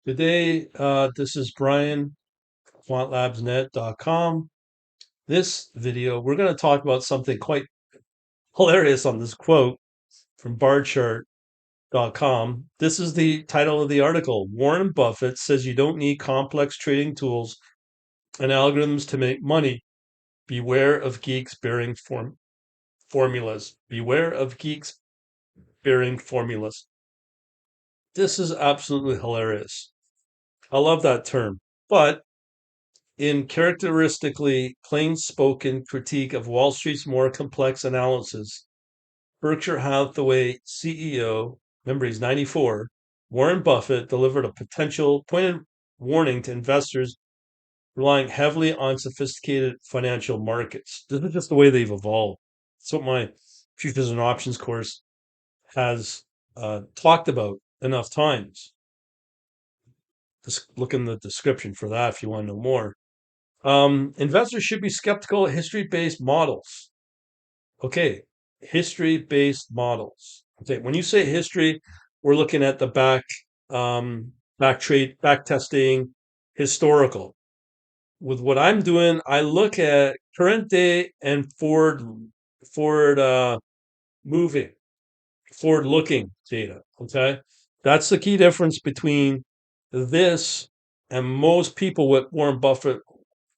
Today, this is Brian, quantlabsnet.com. This video, we're going to talk about something quite hilarious on this quote from barchart.com. This is the title of the article. Warren Buffett says you don't need complex trading tools and algorithms to make money. Beware of geeks bearing formulas. Beware of geeks bearing formulas. This is absolutely hilarious. I love that term. But in characteristically plain-spoken critique of Wall Street's more complex analysis, Berkshire Hathaway CEO, remember he's 94, Warren Buffett delivered a potential pointed warning to investors relying heavily on sophisticated financial markets. This is just the way they've evolved. It's what my futures and options course has talked about enough times. Just look in the description for that if you want to know more. Investors should be skeptical of history-based models. Okay, history-based models. Okay, when you say history, we're looking at the back testing, historical. With what I'm doing, I look at current day and forward moving, forward looking data. Okay, that's the key difference between this and most people. What Warren Buffett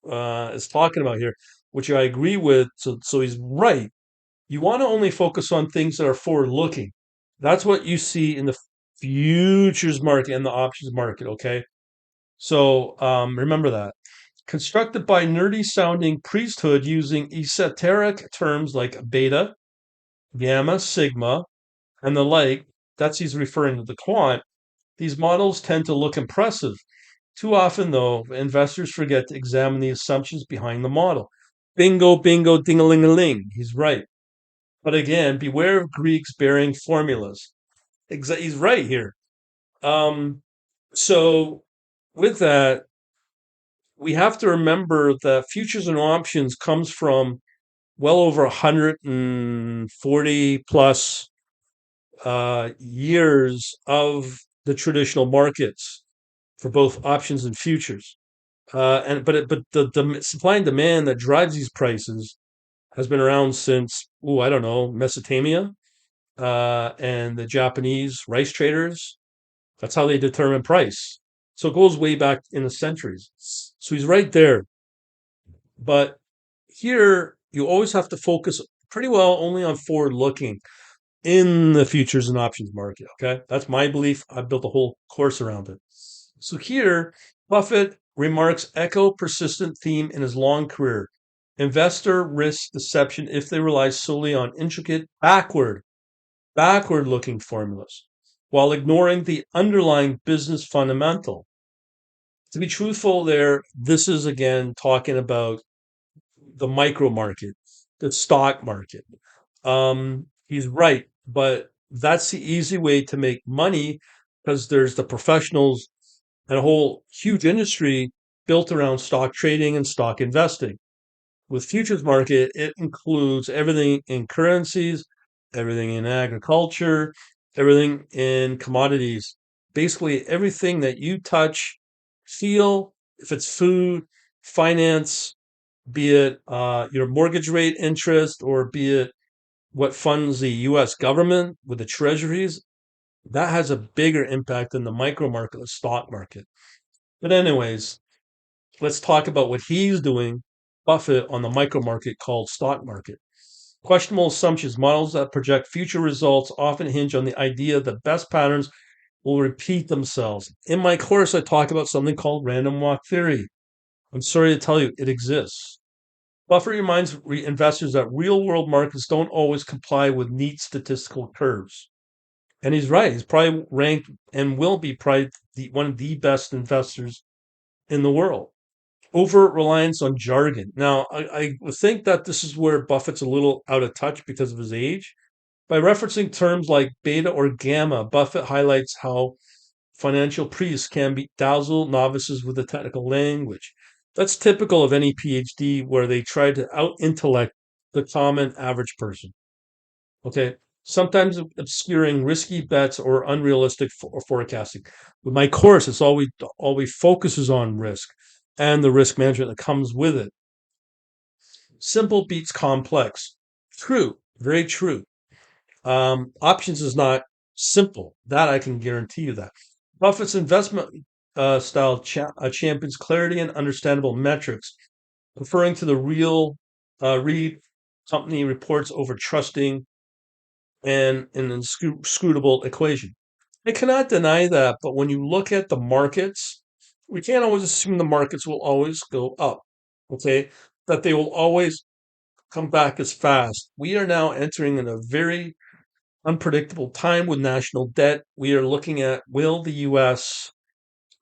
is talking about here, which I agree with. So he's right. You want to only focus on things that are forward looking. That's what you see in the futures market and the options market. Okay. So remember that. Constructed by nerdy sounding priesthood using esoteric terms like beta, gamma, sigma, and the like, that's he's referring to the quant. These models tend to look impressive. Too often, though, investors forget to examine the assumptions behind the model. Bingo, bingo, ding-a-ling-a-ling. He's right. But again, beware of Greeks bearing formulas. He's right here. So with that, we have to remember that futures and options comes from well over 140 plus years of the traditional markets for both options and futures. But the supply and demand that drives these prices has been around since I don't know, Mesopotamia and the Japanese rice traders. That's how they determine price. So it goes way back in the centuries. So he's right there. But here you always have to focus pretty well only on forward looking in the futures and options market. Okay, that's my belief. I built a whole course around it. So here, Buffett remarks echo persistent theme in his long career. Investor risk deception if they rely solely on intricate backward looking formulas, while ignoring the underlying business fundamental. To be truthful, this is again talking about the micro market, the stock market. He's right, but that's the easy way to make money because there's the professionals and a whole huge industry built around stock trading and stock investing. With futures market, it includes everything in currencies, everything in agriculture, everything in commodities. Basically, everything that you touch, feel, if it's food, finance, be it your mortgage rate interest, or be it what funds the U.S. government with the treasuries, that has a bigger impact than the micro market, the stock market. But anyways, let's talk about what he's doing, Buffett, on the micro market called stock market. Questionable assumptions. Models that project future results often hinge on the idea that best patterns will repeat themselves. In my course, I talk about something called random walk theory. I'm sorry to tell you, it exists. Buffett reminds investors that real world markets don't always comply with neat statistical curves. And he's right. He's probably ranked and will be probably one of the best investors in the world. Over reliance on jargon. Now, I think that this is where Buffett's a little out of touch because of his age. By referencing terms like beta or gamma, Buffett highlights how financial priests can dazzle novices with the technical language. That's typical of any PhD where they try to out intellect the common average person. Okay, sometimes obscuring risky bets or unrealistic forecasting. With my course, it's always focuses on risk and the risk management that comes with it. Simple beats complex. True, very true. Options is not simple. That I can guarantee you that. Buffett's investment style champions clarity and understandable metrics, referring to the real read company reports over trusting and an inscrutable equation. I cannot deny that, but when you look at the markets, we can't always assume the markets will always go up, okay? That they will always come back as fast. We are now entering in a very unpredictable time with national debt. We are looking at will the US,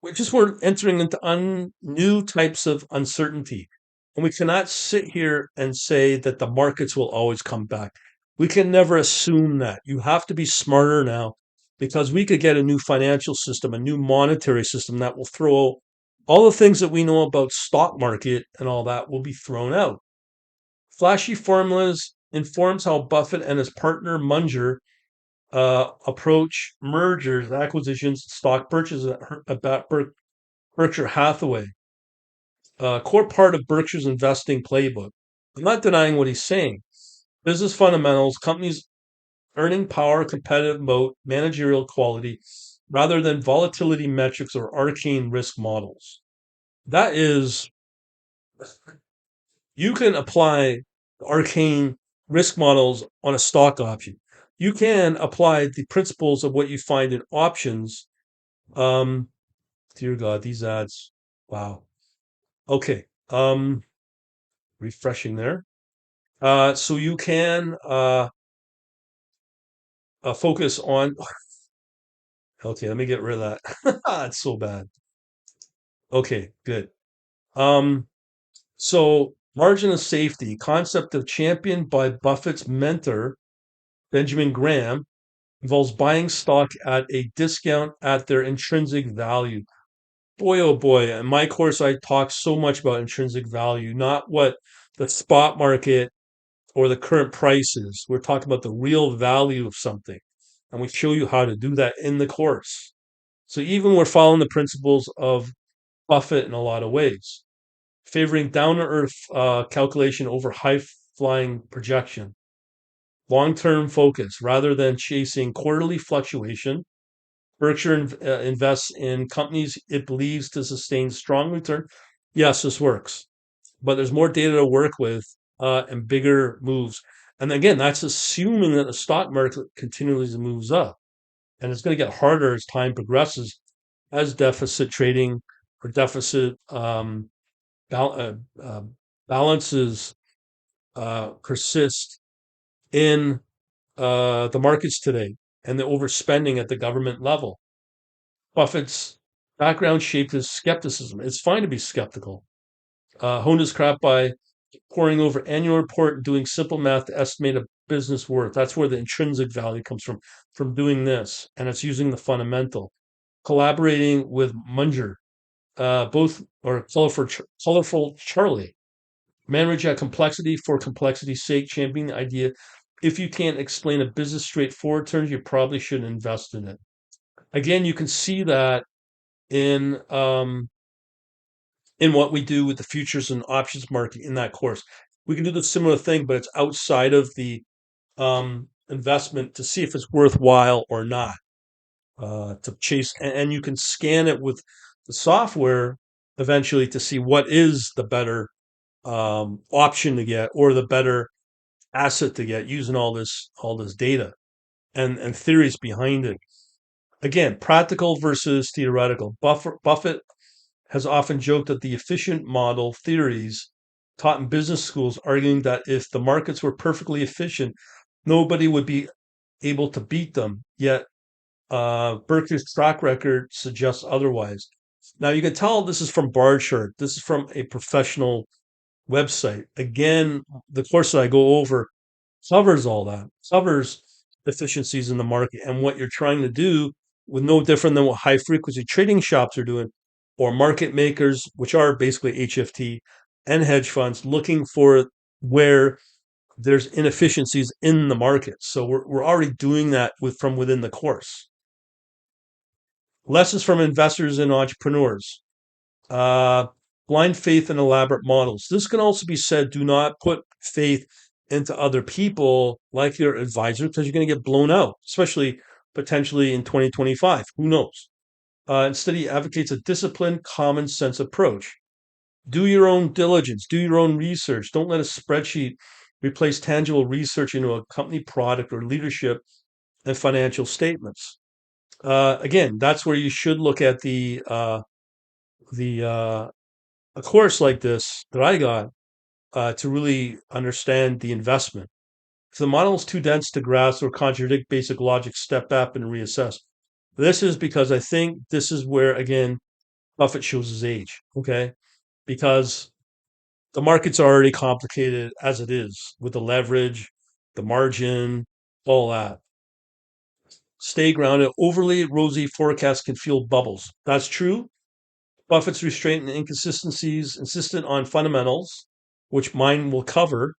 we're entering into new types of uncertainty. And we cannot sit here and say that the markets will always come back. We can never assume that. You have to be smarter now because we could get a new financial system, a new monetary system that will throw all the things that we know about stock market and all that will be thrown out. Flashy formulas informs how Buffett and his partner Munger approach mergers, acquisitions, stock purchases at Berkshire Hathaway, a core part of Berkshire's investing playbook. I'm not denying what he's saying. Business fundamentals, companies' earning power, competitive moat, managerial quality, rather than volatility metrics or arcane risk models. That is, you can apply arcane risk models on a stock option. You can apply the principles of what you find in options. Um, Dear God, these ads. Wow. Okay. Refreshing there. So you can focus on. Okay, let me get rid of that. It's so bad. Okay, good. Um, so margin of safety, concept of championed by Buffett's mentor, Benjamin Graham, involves buying stock at a discount at their intrinsic value. Boy, oh boy, in my course, I talk so much about intrinsic value, not what the spot market or the current price is. We're talking about the real value of something. And we show you how to do that in the course. So even we're following the principles of Buffett in a lot of ways, favoring down to earth calculation over high flying projection, long term focus rather than chasing quarterly fluctuation. Berkshire invests in companies it believes to sustain strong return. Yes, this works, but there's more data to work with and bigger moves. And again, that's assuming that the stock market continually moves up. And it's going to get harder as time progresses, as deficit trading or deficit bal- balances persist in the markets today and the overspending at the government level. Buffett's background shaped his skepticism. It's fine to be skeptical. Honed his craft by poring over annual report and doing simple math to estimate a business worth. That's where the intrinsic value comes from doing this. And it's using the fundamental. Collaborating with Munger, both are colorful Charlie. Manage at complexity for complexity's sake, championing the idea. If you can't explain a business straightforward terms, you probably shouldn't invest in it. Again, you can see that in what we do with the futures and options market in that course. We can do the similar thing, but it's outside of the investment to see if it's worthwhile or not to chase. And you can scan it with the software eventually to see what is the better option to get or the better asset to get using all this data and theories behind it. Again, practical versus theoretical. Buffett has often joked that the efficient model theories taught in business schools, arguing that if the markets were perfectly efficient, nobody would be able to beat them. Yet Berkeley's track record suggests otherwise. Now you can tell this is from Bar Chart. This is from a professional website. Again, the course that I go over covers all that, covers efficiencies in the market and what you're trying to do with no different than what high frequency trading shops are doing or market makers, which are basically HFT and hedge funds looking for where there's inefficiencies in the market. So we're already doing that from within the course. Lessons from investors and entrepreneurs. Uh, Blind faith in elaborate models. This can also be said, do not put faith into other people like your advisor because you're going to get blown out, especially potentially in 2025. Who knows? Instead, he advocates a disciplined, common sense approach. Do your own diligence, do your own research. Don't let a spreadsheet replace tangible research into a company product or leadership and financial statements. Again, that's where you should look at the a course like this that I got to really understand the investment. If the model is too dense to grasp or contradict basic logic, step back and reassess. This is because I think this is where, again, Buffett shows his age, okay? Because the market's already complicated as it is with the leverage, the margin, all that. Stay grounded. Overly rosy forecasts can fuel bubbles. That's true. Buffett's restraint and inconsistencies, insistent on fundamentals, which mine will cover,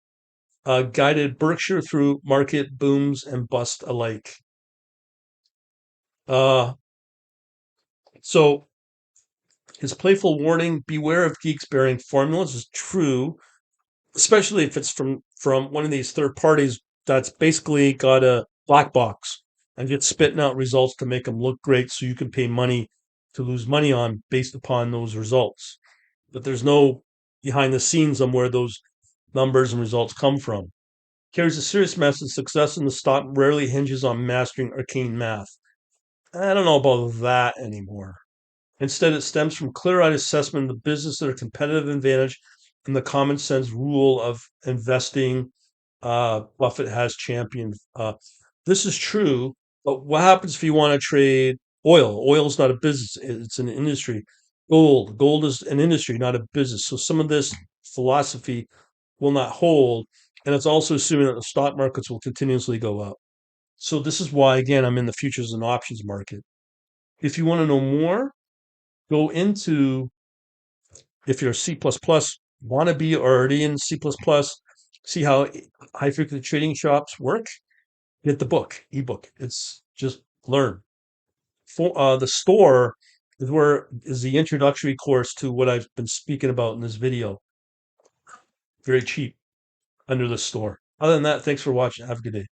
guided Berkshire through market booms and bust alike. Uh, so his playful warning, beware of geeks bearing formulas, is true, especially if it's from one of these third parties that's basically got a black box and just spitting out results to make them look great so you can pay money to lose money on based upon those results. But there's no behind the scenes on where those numbers and results come from. Carries a serious message: success in the stock rarely hinges on mastering arcane math. I don't know about that anymore. Instead, it stems from clear-eyed assessment of the business, their competitive advantage, and the common sense rule of investing. Buffett has championed. This is true, but what happens if you want to trade oil? Oil is not a business; it's an industry. Gold is an industry, not a business. So some of this philosophy will not hold, and it's also assuming that the stock markets will continuously go up. So this is why, again, I'm in the futures and options market. If you want to know more, go into, if you're a C++, want to be already in C++, see how high frequency trading shops work, get the book, ebook. It's just learn. For the store is the introductory course to what I've been speaking about in this video. Very cheap under the store. Other than that, thanks for watching. Have a good day.